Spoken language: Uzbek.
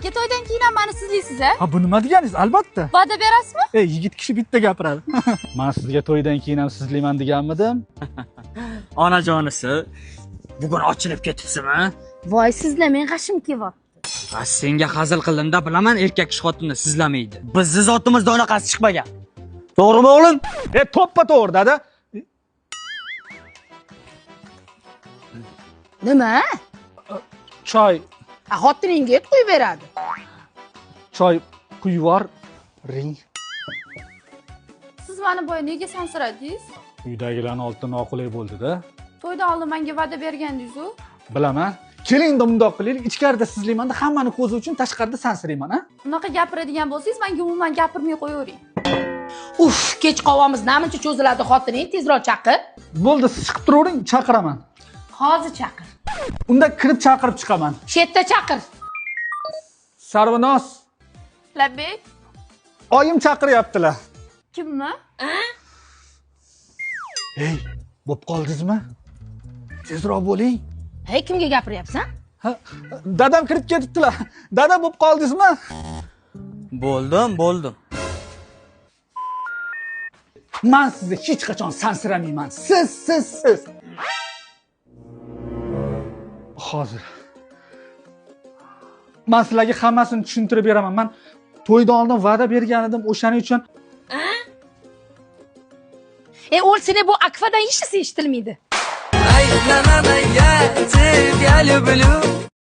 aka, to'ydan keyin ham meni sizlaysiz a? Ha, bu nima deganingiz? Albatta. Va'da berasizmi? Yigit kishi bitta gapiradi. Men sizga to'ydan keyin ham sizlayman deganmidim. Onajonisi, bugun ochilib ketibsizmi? Voy, sizlamang, g'ashim kelyapti. Senga hazil qildimda bilaman, erkak kishi xotinni sizlamaydi. Bizni zotimizda unaqasi chiqmagan. To'g'rimi o'g'lim? To'ppa to'g'ri, dada. Nima? Choy, Xotiningga qo'yib beradi. choy quyvor, ring. Siz meni boya nega sansiradingiz? Uydagilarning oldida noqulay bo'ldi-da. To'ydan oldin menga va'da bergandingiz-ku. Bilaman. Keling, bundoq qilaylik. Ichkarida sizlaymanda hammani ko'zi uchun, tashqarida sansirayman, ha? Unaqa gapiradigan bo'lsangiz, menga umuman gapirmay qo'yavering. Uf, kech qolamiz. Namuncha cho'ziladi xotining, tezroq chaqir. Bo'ldi, siz chiqib turavering, chaqiraman. Hozir chaqir. Unda kirib chaqirib chiqaman. Shu yerda chaqir. Sarvinoz, Labbek, oyim chaqiryaptilar. kimni? Hey, bo'p qoldingizmi? Tezroq bo'ling. Hey, kimga gapiryapsan? Ha, dadam kirib ketibdilar. Dada, bo'p qoldingizmi? Bo'ldim. Men sizni hech qachon sansiramayman. Siz. Hozir. Men sizlarga hammasini tushuntirib beraman. Men to'ydan oldin va'da bergan edim, o'shaning uchun O'lsini bu akfadan hech narsa eshitilmaydi. Aylanamaya sevgili bülüm